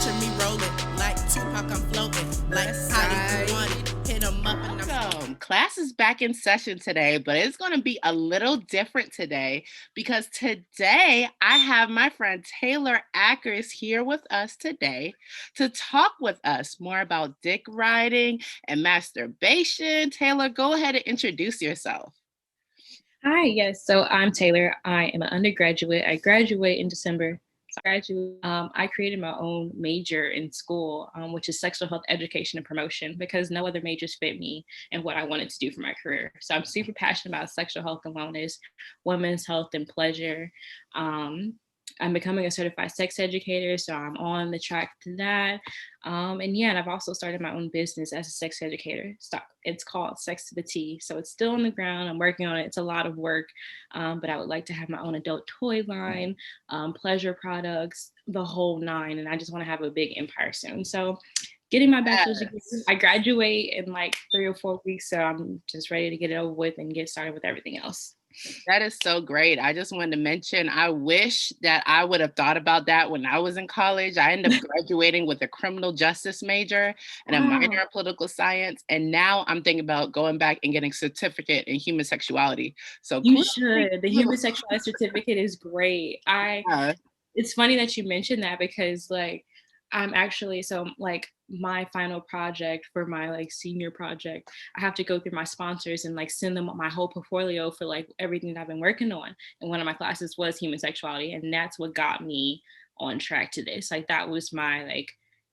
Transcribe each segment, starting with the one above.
Picture me rolling like Tupac, I'm floating like how you want it. Hit 'em up and Welcome. Class is back in session today, but it's going to be a little different today because today I have my friend Taylor Ackers here with us today to talk with us more about dick riding and masturbation. Taylor, go ahead and introduce yourself. Hi, yes. So I'm Taylor. I am an undergraduate. I graduate in December. I created my own major in school, which is sexual health education and promotion, because no other majors fit me and what I wanted to do for my career. So I'm super passionate about sexual health and wellness, women's health and pleasure. Um, I'm becoming a certified sex educator, so I'm on the track to that. And I've also started my own business as a sex educator. It's called Sex to the T. So it's still on the ground. I'm working on it. It's a lot of work, but I would like to have my own adult toy line, pleasure products, the whole nine. And I just want to have a big empire soon. So getting my bachelor's degree, I graduate in like 3 or 4 weeks. So I'm just ready to get it over with and get started with everything else. That is so great. I just wanted to mention, I wish that I would have thought about that when I was in college. I ended up graduating with a criminal justice major and a minor in political science. And now I'm thinking about going back and getting a certificate in human sexuality. So You should. The human sexuality certificate is great. Yeah. It's funny that you mentioned that because I'm actually, my final project for my senior project, I have to go through my sponsors and send them my whole portfolio for everything that I've been working on. And one of my classes was human sexuality, and that's what got me on track to this. That was my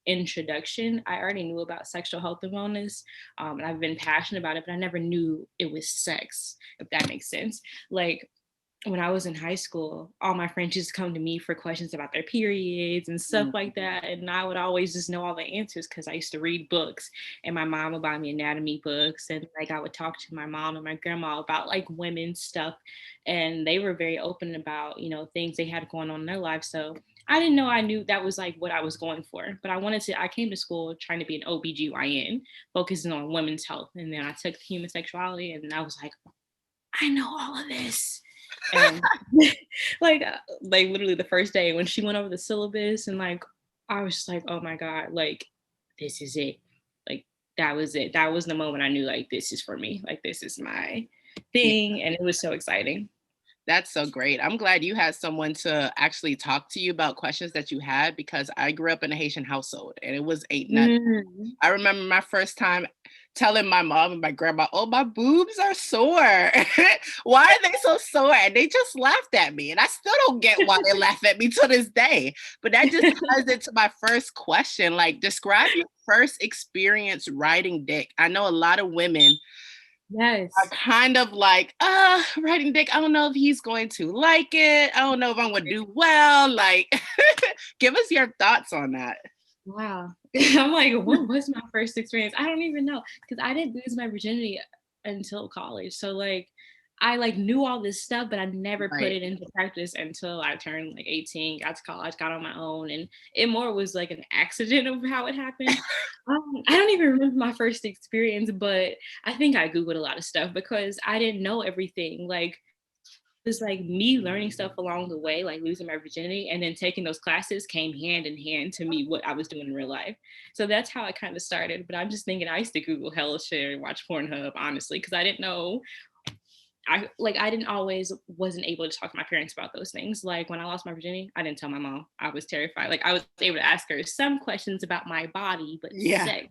introduction. I already knew about sexual health and wellness, and I've been passionate about it, but I never knew it was sex, if that makes sense. When I was in high school, all my friends just come to me for questions about their periods and stuff like that. And I would always just know all the answers because I used to read books, and my mom would buy me anatomy books. And I would talk to my mom and my grandma about women's stuff. And they were very open about, things they had going on in their lives. So I didn't know I knew that was what I was going for. But I came to school trying to be an OBGYN, focusing on women's health. And then I took human sexuality, and I was like, I know all of this. And literally the first day when she went over the syllabus, and I was just oh my God, this is it. That was it. That was the moment I knew this is for me. This is my thing. And it was so exciting. That's so great. I'm glad you had someone to actually talk to you about questions that you had, because I grew up in a Haitian household and it was ain't nothing. I remember my first time telling my mom and my grandma, oh, my boobs are sore. Why are they so sore? And they just laughed at me. And I still don't get why they laugh at me to this day. But that just ties into my first question. Describe your first experience riding dick. I know a lot of women are kind of riding dick. I don't know if he's going to like it. I don't know if I'm going to do well. Give us your thoughts on that. Wow. I'm what was my first experience? I don't even know, because I didn't lose my virginity until college. So I knew all this stuff, but I never put it into practice until I turned 18, got to college, got on my own. And it more was an accident of how it happened. I don't even remember my first experience, but I think I Googled a lot of stuff because I didn't know everything. It's me learning stuff along the way, losing my virginity, and then taking those classes came hand in hand to me what I was doing in real life. So that's how I kind of started. But I'm just thinking I used to Google hella shit and watch Pornhub, honestly, because I didn't know. Wasn't able to talk to my parents about those things. When I lost my virginity, I didn't tell my mom. I was terrified. I was able to ask her some questions about my body, but sex.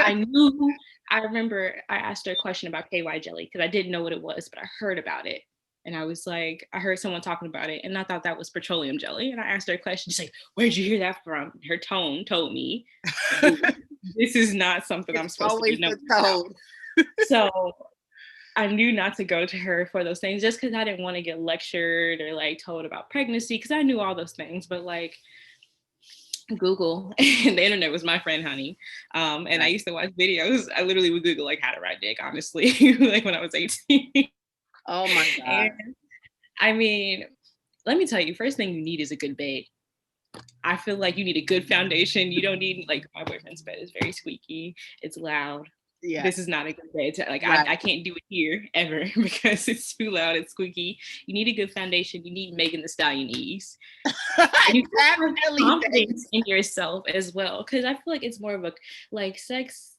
I remember I asked her a question about KY jelly because I didn't know what it was, but I heard about it. And I was I heard someone talking about it, and I thought that was petroleum jelly. And I asked her a question. She's like, where'd you hear that from? Her tone told me, this is not something I'm supposed to be knowing. So I knew not to go to her for those things, just because I didn't want to get lectured or told about pregnancy, because I knew all those things. But Google and the internet was my friend, honey. And I used to watch videos. I literally would Google how to ride dick, honestly, when I was 18. Oh my God. And, I mean, let me tell you, first thing you need is a good bed. I feel you need a good foundation. You don't need my boyfriend's bed is very squeaky. It's loud. this is not a good day to, like, right. I can't do it here ever because it's too loud and squeaky. You need a good foundation. You need Megan Thee Stallion ease. You have confidence in yourself as well, because I feel like it's more of a, like, sex,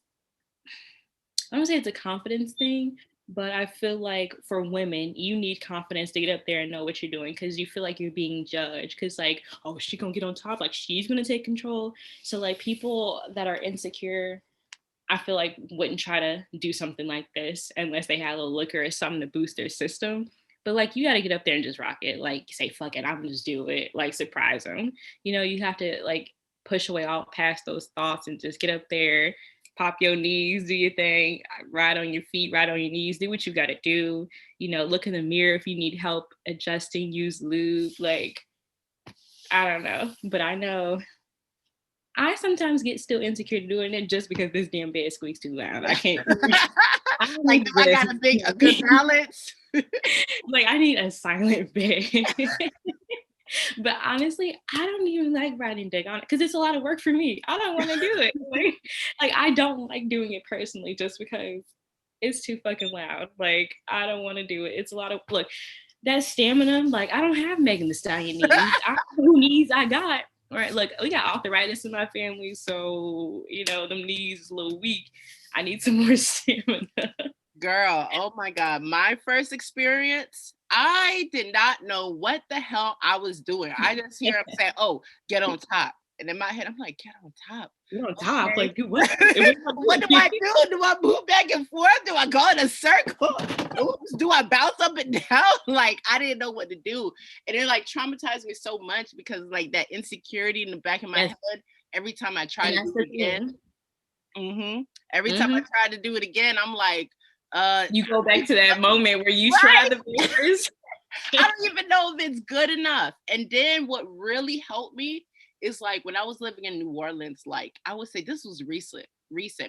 I don't say it's a confidence thing, but I feel like for women, you need confidence to get up there and know what you're doing, because you feel like you're being judged, because, like, oh, she gonna get on top, like she's gonna take control. So, like, people that are insecure, I feel like wouldn't try to do something like this unless they had a little liquor or something to boost their system. But, like, you got to get up there and just rock it. Like, say, fuck it, I'm gonna just do it. Like, surprise them. You know, you have to, like, push away all past those thoughts and just get up there, pop your knees, do your thing, ride on your feet, ride on your knees, do what you got to do. You know, look in the mirror if you need help adjusting, use lube. Like, I don't know, but I know I sometimes get still insecure doing it just because this damn bed squeaks too loud. I can't. I gotta make a good balance. Like, I need a silent bed. But honestly, I don't even like riding dick on it because it's a lot of work for me. I don't want to do it. Like, I don't like doing it personally just because it's too fucking loud. Like, I don't want to do it. It's a lot of, look, that stamina, like, I don't have Megan Thee Stallion knees. I don't know who knees I got. All right, look, we got arthritis in my family, so, you know, them knees is a little weak. I need some more stamina. Girl, oh my God. My first experience, I did not know what the hell I was doing. I just hear him say, oh, get on top. And in my head, I'm like, get on top. Get on top? Okay. Like, do what? What do I do? Do I move back and forth? Do I go in a circle? Oops, do I bounce up and down? Like, I didn't know what to do. And it, like, traumatized me so much because, like, that insecurity in the back of my head, every time I try to do it again. Every time I try to do it again, I'm like, you go back to that moment where you tried the first. I don't even know if it's good enough. And then what really helped me is, like, when I was living in New Orleans, like, I would say this was recent,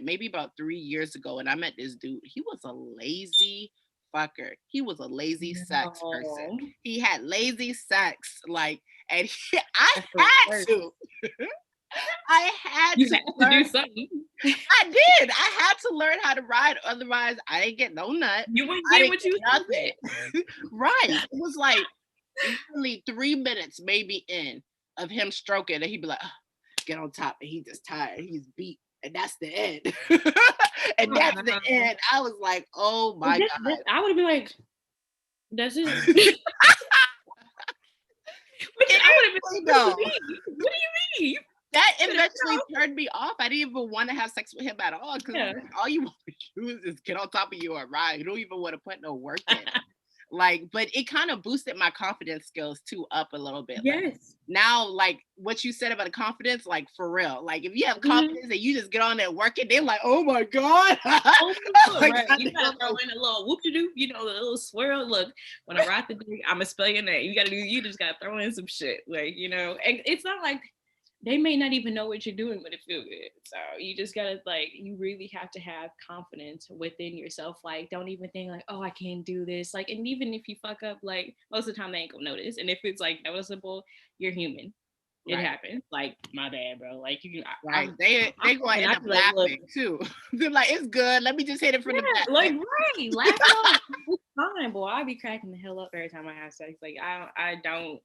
maybe about 3 years ago. And I met this dude. He was a lazy fucker. He was a lazy sex person. He had lazy sex. Like, and I had to. I had to do something. I did. I had to learn how to ride. Otherwise, I didn't get no nut. You wouldn't get what you nothing. Right. It was like literally 3 minutes maybe in of him stroking, and he'd be like, oh, get on top. And he just tired. He's beat. And that's the end. And that's the end. I was like, oh my God. I would have been like, that's it. I would have been like, what do you mean? That eventually turned me off. I didn't even want to have sex with him at all because all you want to do is get on top of you and ride. You don't even want to put no work in. Like, but it kind of boosted my confidence skills too up a little bit. Yes. Like, now, like what you said about the confidence, like for real. Like if you have confidence and you just get on there working, they're like, oh my God. Right. You gotta throw in a little whoop-de-doo, you know, a little swirl. Look, when I ride the dick, I'm gonna spell your name. You just gotta throw in some shit. Like, you know, and it's not like they may not even know what you're doing, but it feels good. So you just gotta, like, you really have to have confidence within yourself. Like, don't even think like, oh, I can't do this. Like, and even if you fuck up, like, most of the time they ain't gonna notice. And if it's like noticeable, you're human. It happens. Like, my bad, bro. Like, you can. They gonna end up laughing too. They're like, it's good. Let me just hit it from the back. Like, right, laugh off. It's fine, boy. I be cracking the hell up every time I have sex. Like, I don't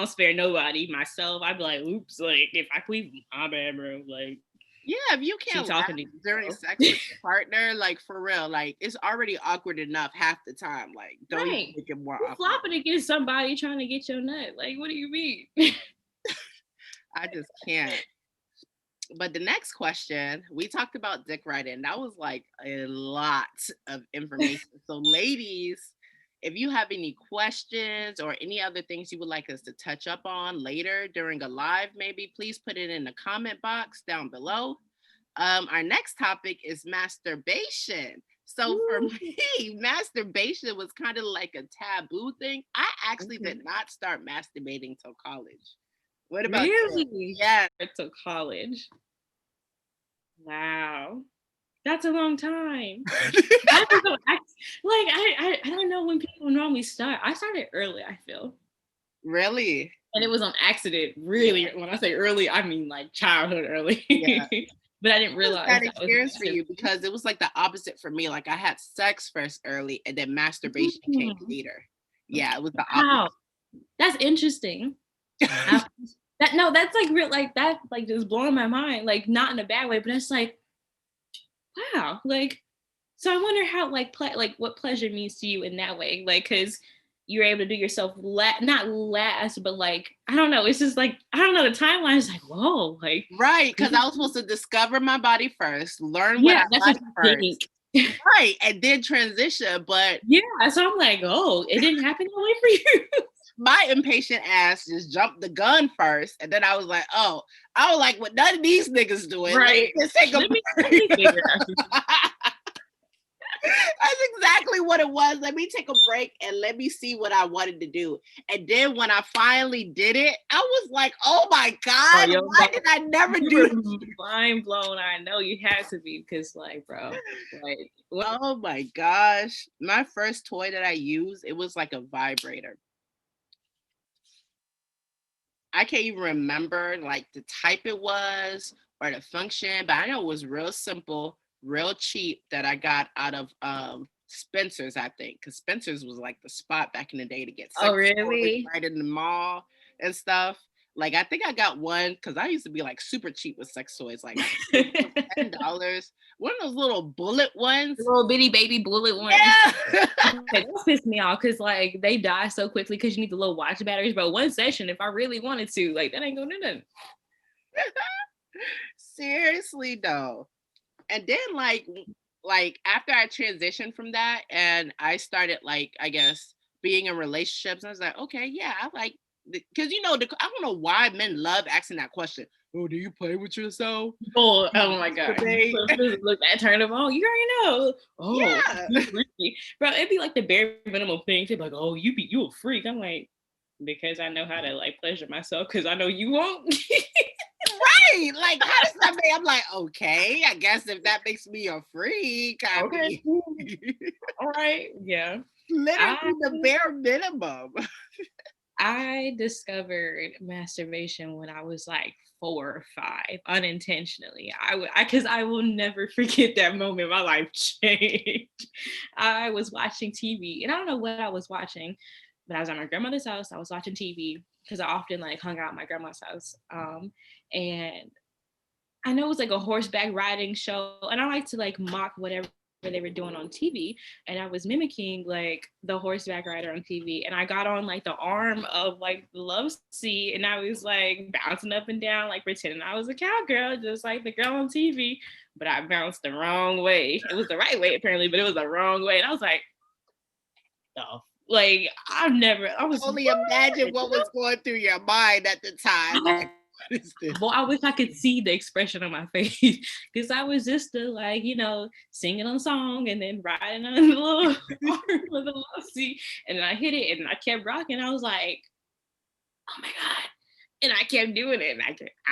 spare nobody, myself. I'd be like, oops, like, if I queef, my bad, bro. Like, yeah, if you can't laugh during sex with your partner, like, for real, like, it's already awkward enough half the time. Like, don't even make it more awkward. Flopping against somebody trying to get your nut. Like, what do you mean? I just can't. But the next question, we talked about dick riding. That was like a lot of information. So ladies, if you have any questions or any other things you would like us to touch up on later during a live, maybe please put it in the comment box down below. Our next topic is masturbation. So for me, masturbation was kind of like a taboo thing. I actually did not start masturbating till college. What about you? Yeah, till college. Wow. That's a long time. I don't know when people normally start. I started early, I feel. Really? And it was on accident, really. When I say early, I mean like childhood early. Yeah. but I didn't realize that that experience was for you, because it was like the opposite for me. Like I had sex first early, and then masturbation came later. Yeah, it was the opposite. Wow, that's interesting. That's like real, like that, like just blowing my mind, like not in a bad way, but it's like, wow, like, so I wonder how like like what pleasure means to you in that way, like because you're able to do yourself not last, but like I don't know, it's just like I don't know, the timeline is like whoa, like Right, because I was supposed to discover my body first, learn what yeah, I that's like what I think. first, right, and then transition. But Yeah, so I'm like, oh, it didn't happen that way for you. my impatient ass just jumped the gun first, and then I was like, oh, I don't like what none of these niggas doing. Right. Let's take a Let me break. figure out. That's exactly what it was. Let me take a break and let me see what I wanted to do. And then when I finally did it, I was like, oh my God, why did I never do this? Mind blown. I know you had to be, because like, bro, like, oh my gosh. My first toy that I used, it was like a vibrator. I can't even remember like the type it was or the function, but I know it was real simple, real cheap, that I got out of Spencer's, I think, because Spencer's was like the spot back in the day to get sex really? right in the mall and stuff. Like I think I got one because I used to be like super cheap with sex toys, like $10. One of those little bullet ones, the little bitty baby bullet ones. Yeah. Okay, that pissed me off because like they die so quickly because you need the little watch batteries. But one session, if I really wanted to, like that ain't gonna do nothing. Seriously though. And then like after I transitioned from that and I started like I guess being in relationships, I was like, okay, yeah, I like, because I don't know why men love asking that question. Oh, do you play with yourself? Oh my God. Look, that turned them on. You already know. Oh, yeah. Bro, it'd be like the bare minimum thing. They'd be like, oh, you a freak. I'm like, because I know how to like pleasure myself, because I know you won't. Right. Like, how does that make? I'm like, okay, I guess if that makes me a freak, Okay. All right. Yeah. Literally the bare minimum. I discovered masturbation when I was like 4 or 5, unintentionally. Because I will never forget that moment. My life changed. I was watching TV, and I don't know what I was watching, but I was at my grandmother's house. I was watching TV because I often like hung out at my grandma's house. And I know it was like a horseback riding show, and I like to like mock whatever they were doing on TV, and I was mimicking like the horseback rider on TV, and I got on like the arm of like the love seat, and I was like bouncing up and down, like pretending I was a cowgirl, just like the girl on TV, but I bounced the wrong way. It was the right way apparently, but it was the wrong way, and I was like, oh, like I was only imagine what was going through your mind at the time. Like, well, I wish I could see the expression on my face, because I was just like, singing a song and then riding on the little arm with the little seat, and then I hit it and I kept rocking. I was like, oh my God. And I kept doing it.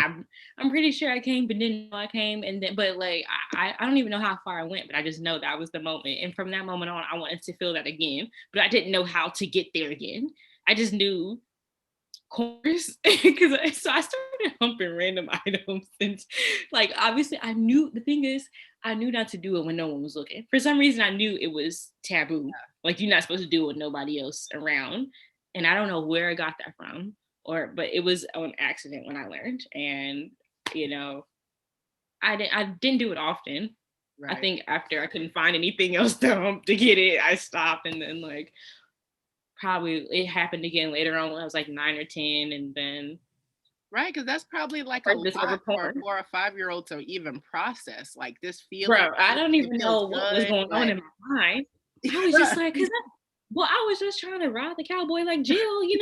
And I'm pretty sure I came, but didn't know I came. And then, but like, I don't even know how far I went, but I just know that was the moment. And from that moment on, I wanted to feel that again, but I didn't know how to get there again. I just knew course, because so I started humping random items, and like obviously I knew, the thing is I knew not to do it when no one was looking. For some reason I knew it was taboo. Like you're not supposed to do it with nobody else around, and I don't know where I got that from, but it was on accident when I learned. And I didn't do it often. Right. I think after I couldn't find anything else to hump to get it, I stopped, and then like probably it happened again later on when I was like 9 or 10, and then right, because that's probably like a lot for a 4 or 5-year-old to even process like this feeling. Bro, I don't even know what was going on in my mind. I was just like, I was just trying to ride the cowboy like Jill, like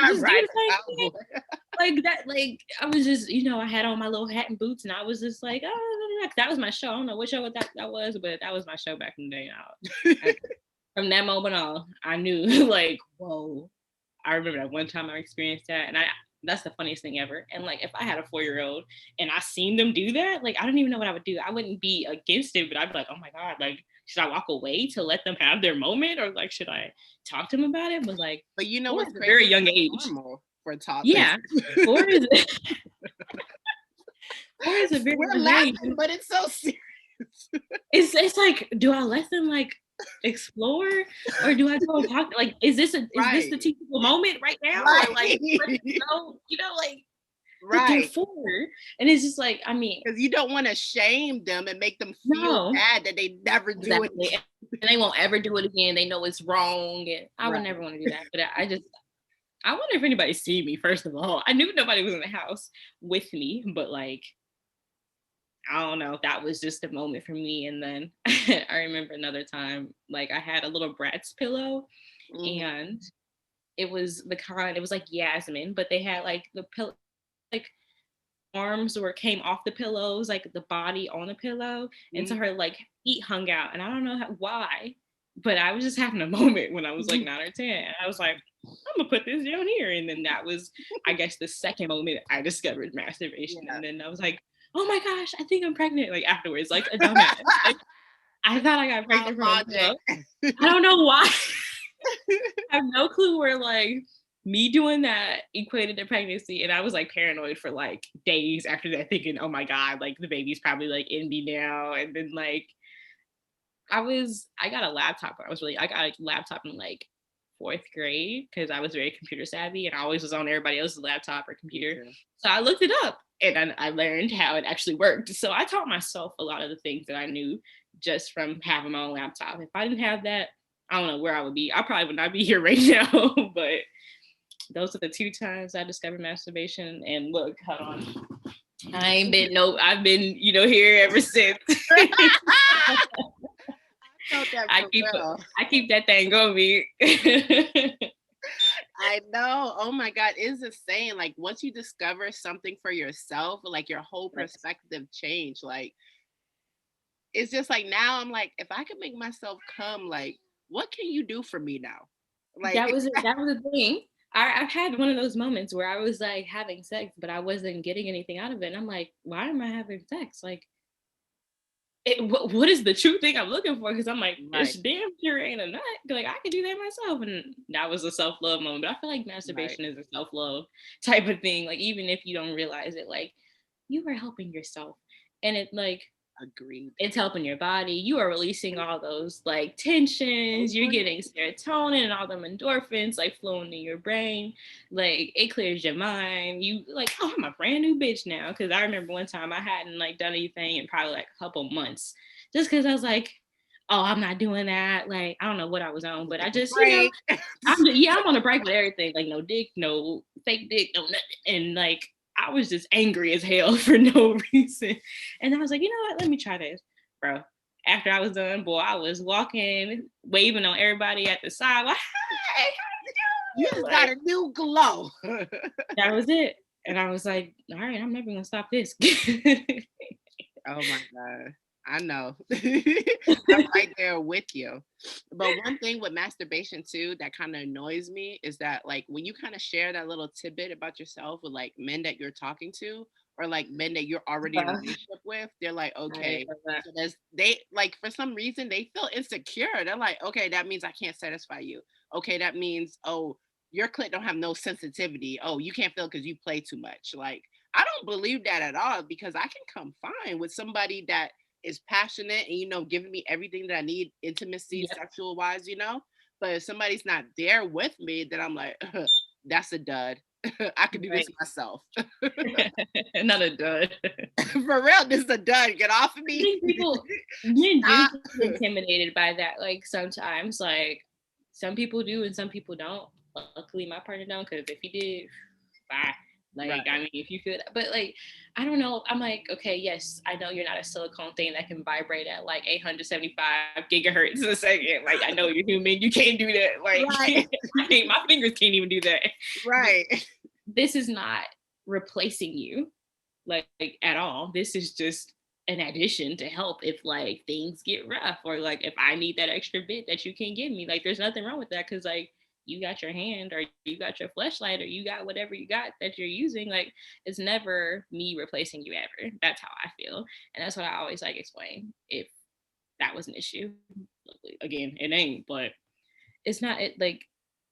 just do the same thing. Like that, like I was just, I had on my little hat and boots, and I was just like, oh, that was my show. I don't know what show that was, but that was my show back in the day. From that moment on, I knew like, whoa. I remember that one time I experienced that, and that's the funniest thing ever. And like, if I had a 4-year-old and I seen them do that, like, I don't even know what I would do. I wouldn't be against it, but I'd be like, oh my God, like, should I walk away to let them have their moment, or like, should I talk to them about it? But like, but what's a very young age for toddlers. Yeah, 4 is Or is it very We're vague? laughing, but it's so serious. It's like, do I let them like explore, or do I go and talk? Like, is this the teachable moment right now, or like, like, but they're Right. 4, and it's just like, I mean, because you don't want to shame them and make them feel no, bad that they never do it. exactly. And they won't ever do it again. They know it's wrong, and I would never want to do that. But I wonder if anybody see me. First of all, I knew nobody was in the house with me, but like, I don't know. That was just a moment for me. And then I remember another time, like I had a little Bratz pillow, and it was it was like Yasmin, but they had like the pillow, like arms came off the pillows, like the body on the pillow. And so her like feet hung out. And I don't know why, but I was just having a moment when I was like 9 or 10. And I was like, I'm gonna put this down here. And then that was, I guess, the second moment I discovered masturbation. And then I was like, oh my gosh, I think I'm pregnant. Like afterwards, like a dumbass. Like, I thought I got pregnant from a pillow. I don't know why. I have no clue where like me doing that equated to pregnancy. And I was like paranoid for like days after that, thinking, oh my God, like the baby's probably like in me now. And then like I got a laptop. I got a laptop in like 4th grade because I was very computer savvy and I always was on everybody else's laptop or computer. So I looked it up and I learned how it actually worked. So I taught myself a lot of the things that I knew just from having my own laptop. If I didn't have that, I don't know where I would be. I probably would not be here right now, but those are the 2 times I discovered masturbation. And look, hold on. I've been, here ever since. I keep that thing on me. I know. Oh my God. It's insane. Like once you discover something for yourself, like your whole perspective change. Like it's just like now I'm like, if I could make myself come, like, what can you do for me now? Like that was the thing. I've had one of those moments where I was like having sex, but I wasn't getting anything out of it. And I'm like, why am I having sex? Like, what is the true thing I'm looking for? Because I'm like, it's damn sure ain't a nut. Like, I can do that myself. And that was a self-love moment. But I feel like masturbation is a self-love type of thing. Like, even if you don't realize it, like, you are helping yourself. And it, like, agreed. It's helping your body. You are releasing all those, like, tensions. You're getting serotonin and all them endorphins, like, flowing in your brain. Like, it clears your mind. You, like, oh, I'm a brand new bitch now. Because I remember one time I hadn't, like, done anything in probably, like, a couple months. Just because I was like, oh, I'm not doing that. Like, I don't know what I was on. But I just, I'm on a break with everything. Like, no dick, no fake dick, no nothing. And, like, I was just angry as hell for no reason. And I was like, you know what? Let me try this, bro. After I was done, boy, I was walking, waving on everybody at the side, like, hey, you just got a new glow. That was it. And I was like, all right, I'm never gonna stop this. Oh my God. I know. I'm right there with you. But one thing with masturbation too that kind of annoys me is that like when you kind of share that little tidbit about yourself with like men that you're talking to or like men that you're already in a relationship with, they're like, okay, so they like for some reason they feel insecure. They're like, okay, that means I can't satisfy you. Okay, that means, oh, your clit don't have no sensitivity. Oh, you can't feel because you play too much. Like I don't believe that at all because I can come fine with somebody that is passionate and giving me everything that I need, intimacy, sexual wise, but if somebody's not there with me, then I'm like, that's a dud. I can do this myself. Not a dud. For real, this is a dud. Get off of me. I think men do get intimidated by that. Like sometimes, like some people do and some people don't. Luckily, my partner don't, because if he did, bye. Like, I mean, if you feel that, but like, I don't know. I'm like, okay, yes, I know you're not a silicone thing that can vibrate at like 875 gigahertz a second. Like, I know you're human. You can't do that. Like, my fingers can't even do that. Right. This is not replacing you, like at all. This is just an addition to help if like things get rough or like if I need that extra bit that you can give me. Like, there's nothing wrong with that because like, you got your hand or you got your fleshlight or you got whatever you got that you're using. Like, it's never me replacing you ever. That's how I feel. And that's what I always like explain if that was an issue. Again, it ain't, but it's not it like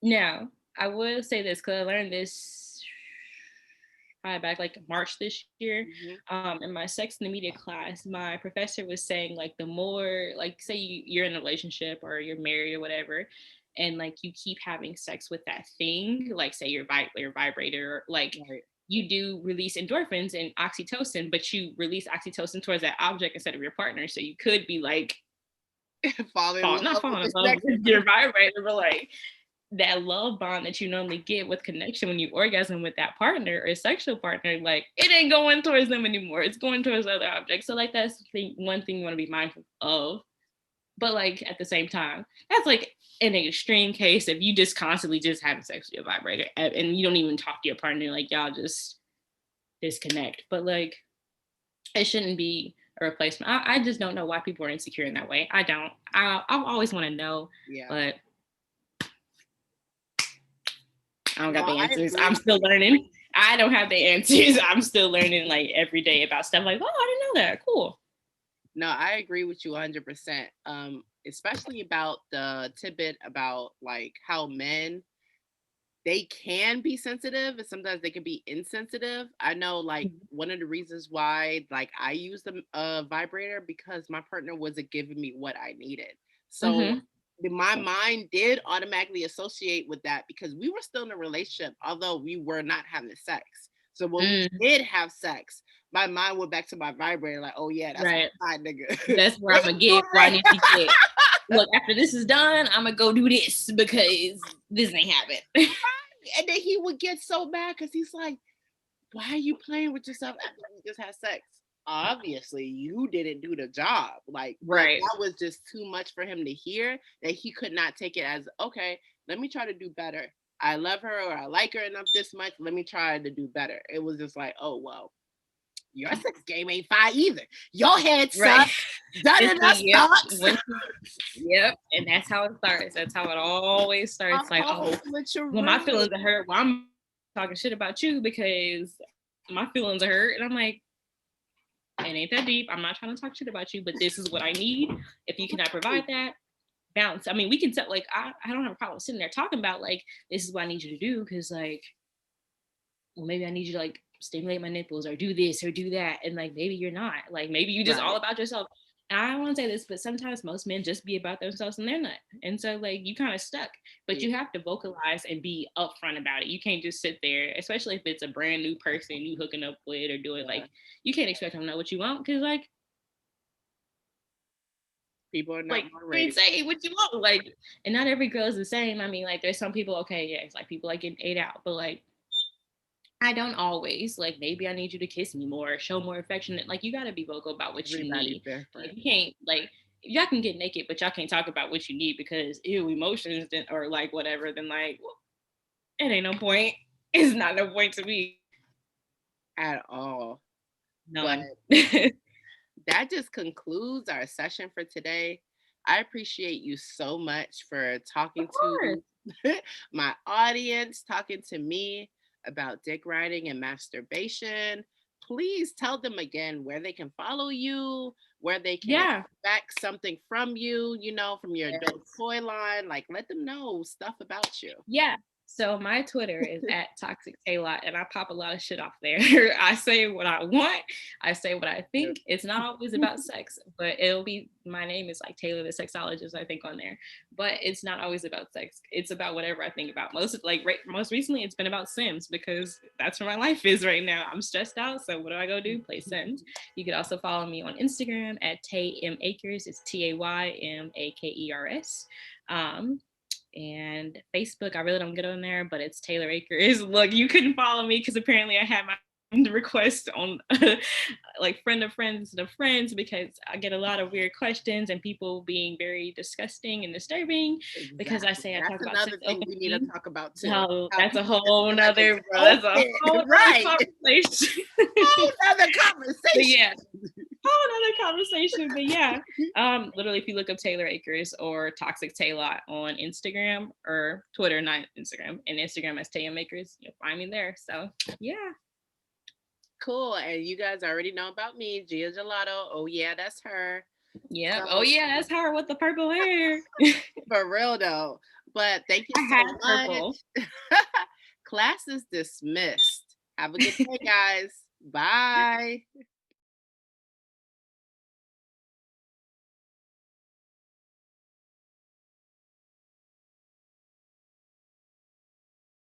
now. I will say this because I learned this back like March this year. In my sex and the media class, my professor was saying like the more like say you're in a relationship or you're married or whatever, and like you keep having sex with that thing, like say your vibrator, or like you do release endorphins and oxytocin, but you release oxytocin towards that object instead of your partner. So you could be like not falling in love with your vibrator, but like that love bond that you normally get with connection when you orgasm with that partner or sexual partner, like it ain't going towards them anymore. It's going towards other objects. So like that's one thing you want to be mindful of. But like at the same time, that's like in an extreme case if you just constantly just having sex with your vibrator and you don't even talk to your partner, like y'all just disconnect. But like it shouldn't be a replacement. I just don't know why people are insecure in that way. I don't. I always want to know, but I don't got the answers. I'm still learning. I don't have the answers. I'm still learning like every day about stuff like, oh, I didn't know that. Cool. No, I agree with you 100%. Especially about the tidbit about like how men, they can be sensitive and sometimes they can be insensitive. I know like one of the reasons why like I use the vibrator because my partner wasn't giving me what I needed. So my mind did automatically associate with that because we were still in a relationship, although we were not having sex. So when we did have sex, my mind went back to my vibrator, like, oh yeah, that's my nigga. That's where I'm gonna get where I need to get. Look, after this is done, I'm gonna go do this because this ain't happening. And then he would get so mad because he's like, why are you playing with yourself after we just had sex? Obviously you didn't do the job. Like that was just too much for him to hear, that he could not take it as, okay, let me try to do better. I love her or I like her enough this much, let me try to do better. It was just like, oh well, your sex game ain't fine either. Your head sucks. Yep, and that's how it starts. That's how it always starts. Like, oh, when my feelings are hurt, well, I'm talking shit about you because my feelings are hurt, and I'm like, it ain't that deep. I'm not trying to talk shit about you, but this is what I need. If you cannot provide that, bounce. I mean, we can tell. Like, I don't have a problem sitting there talking about like this is what I need you to do because like, well, maybe I need you to like stimulate my nipples or do this or do that, and like maybe you're not. Like maybe you just all about yourself. And I don't want to say this, but sometimes most men just be about themselves and they're not. And so like you kind of stuck, but you have to vocalize and be upfront about it. You can't just sit there, especially if it's a brand new person you hooking up with or doing like, you can't expect them to know what you want because like people are not like ready. Say what you want. Like, and not every girl is the same. I mean, like there's some people, okay, yeah, it's like people like getting ate out, but like I don't always. Like maybe I need you to kiss me more, show more affection. Like you got to be vocal about what you need. Like, you can't like y'all can get naked, but y'all can't talk about what you need because emotions or like whatever. Then like well, it ain't no point. It's not no point to me at all. None. That just concludes our session for today. I appreciate you so much for talking to my audience, talking to me about dick riding and masturbation. Please tell them again where they can follow you, where they can expect something from you, you know, from your adult toy line. Like, let them know stuff about you. Yeah. So my Twitter is at Toxic Taylor, and I pop a lot of shit off there. I say what I want. I say what I think. It's not always about sex, but it'll be, my name is like Taylor the Sexologist, I think, on there. But it's not always about sex. It's about whatever I think about. Most recently, it's been about Sims because that's where my life is right now. I'm stressed out, so what do I go do? Play Sims. You could also follow me on Instagram at TayMAkers. It's TayMakers. And Facebook, I really don't get on there, but it's Taylor Akers. Look, you couldn't follow me because apparently I had my request on like friend of friends to friends because I get a lot of weird questions and people being very disgusting and disturbing because I say I talk about another thing we need to talk about too. No, that's a whole nother conversation. Whole other conversation. Whole other conversation. But yeah, literally if you look up Taylor Akers or Toxic Taylor on Instagram or Twitter, not Instagram, and Instagram as TayMakers, you'll find me there. So yeah. Cool. And you guys already know about me, Gia Gelato. Oh yeah, that's her. Yeah. So, oh yeah, that's her with the purple hair. For real though. But thank you so much. Class is dismissed. Have a good day, guys. Bye.